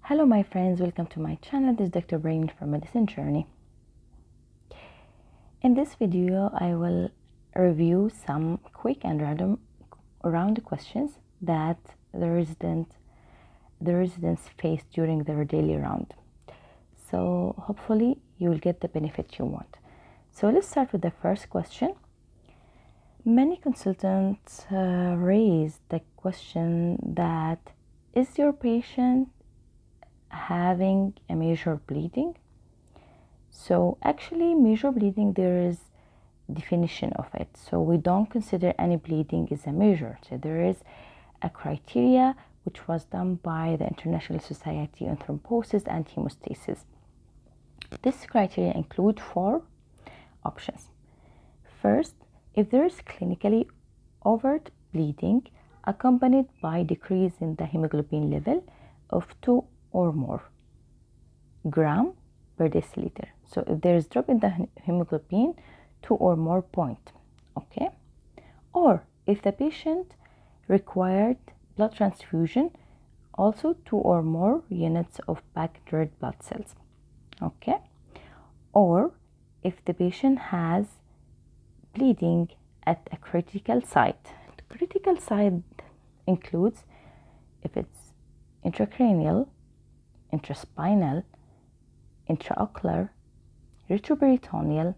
Hello my friends, welcome to my channel. This is Dr. Brain from Medicine Journey. In this video, I will review some quick and random questions that the residents face during their daily round. So hopefully you will get the benefit you want. So let's start with the first question. Many consultants raise the question that is your patient having a major bleeding? So actually major bleeding, there is definition of it, so we don't consider any bleeding is a major. So there is a criteria which was done by the International Society on Thrombosis and Hemostasis. This criteria include 4 options. First, if there is clinically overt bleeding accompanied by decrease in the hemoglobin level of 2 or more gram per deciliter. So if there is drop in the hemoglobin 2 or more point, okay? Or if the patient required blood transfusion, also 2 or more units of packed red blood cells, okay? Or if the patient has bleeding at a critical site. The critical site includes if it's intracranial, intraspinal, intraocular, retroperitoneal,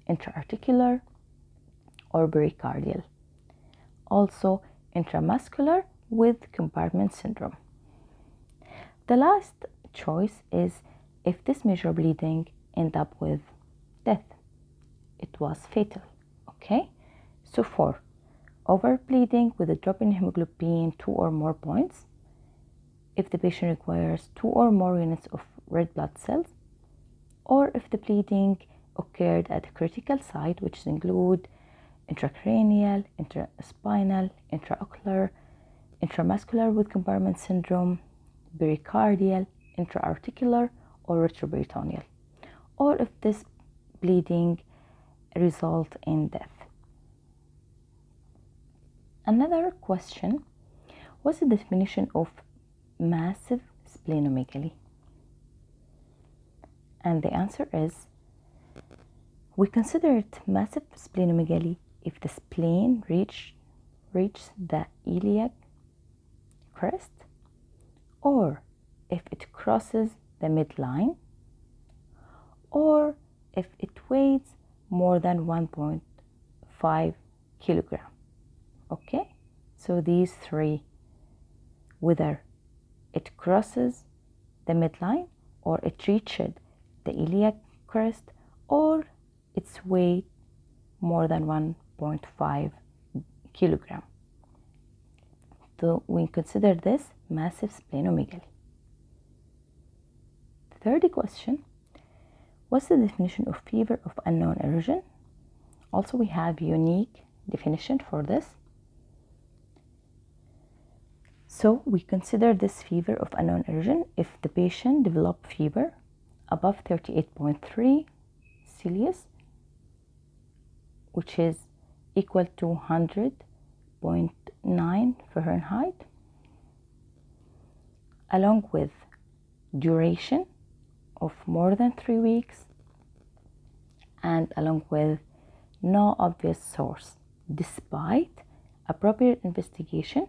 intraarticular, or pericardial. Also intramuscular with compartment syndrome. The last choice is if this major bleeding end up with death. It was fatal, okay? So for overbleeding with a drop in hemoglobin 2 or more points, if the patient requires 2 or more units of red blood cells, or if the bleeding occurred at a critical site, which include intracranial, intraspinal, intraocular, intramuscular with compartment syndrome, pericardial, intraarticular, or retroperitoneal, or if this bleeding result in death. Another question: what's the definition of massive splenomegaly? And the answer is, we consider it massive splenomegaly if the spleen reaches the iliac crest, or if it crosses the midline, or if it weighs more than 1.5 kilogram. Okay, so these 3, whether it crosses the midline, or it reached the iliac crest, or its weight more than 1.5 kilogram. So we consider this massive splenomegaly. Third question: what's the definition of fever of unknown origin? Also, we have unique definition for this. So we consider this fever of unknown origin if the patient developed fever above 38.3 Celsius, which is equal to 100.9 Fahrenheit, along with duration of more than 3 weeks, and along with no obvious source, despite appropriate investigation,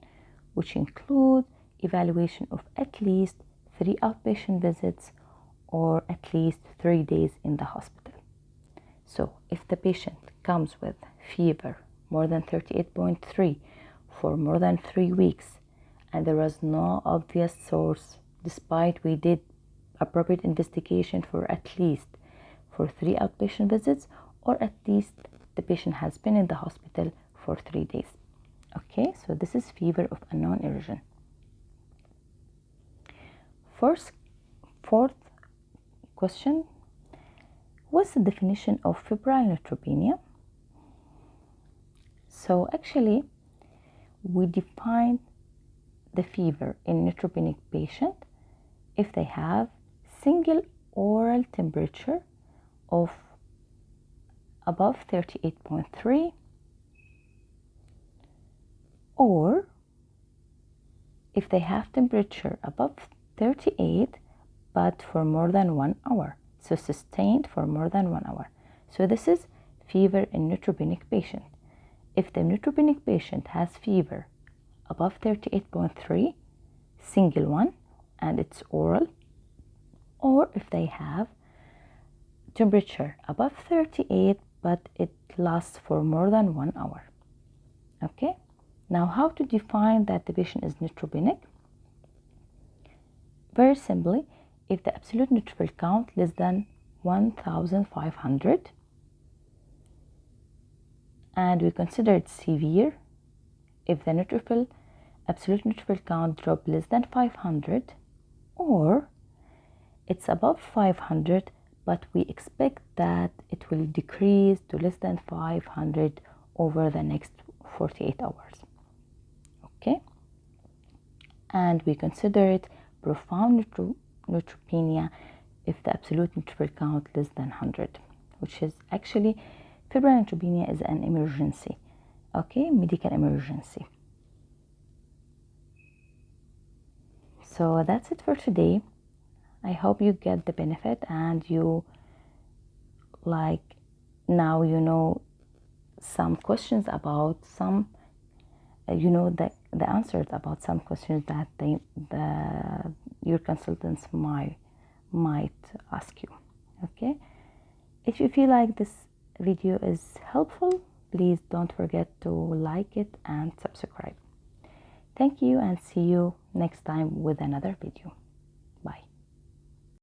which include evaluation of at least 3 outpatient visits or at least 3 days in the hospital. So if the patient comes with fever more than 38.3 for more than 3 weeks, and there was no obvious source, despite we did appropriate investigation for at least 3 outpatient visits, or at least the patient has been in the hospital for 3 days. Okay, so this is fever of unknown origin. Fourth question: what's the definition of febrile neutropenia? So actually, we define the fever in neutropenic patient if they have single oral temperature of above 38.3, or if they have temperature above 38, but for more than 1 hour. So sustained for more than 1 hour. So this is fever in neutropenic patient. If the neutropenic patient has fever above 38.3, single one, and it's oral, or if they have temperature above 38, but it lasts for more than 1 hour. Okay, now how to define that the patient is neutropenic? Very simply, if the absolute neutrophil count less than 1,500, and we consider it severe if the absolute neutrophil count drop less than 500, or it's above 500, but we expect that it will decrease to less than 500 over the next 48 hours. Okay, and we consider it profound neutropenia if the absolute neutrophil count less than 100, which is actually febrile neutropenia is an emergency. Okay, medical emergency. So that's it for today. I hope you get the benefit and you now you know some questions about some the answers about some questions that your consultants might ask you. Okay, if you feel like this video is helpful, please don't forget to like it and subscribe. Thank you, and see you next time with another video.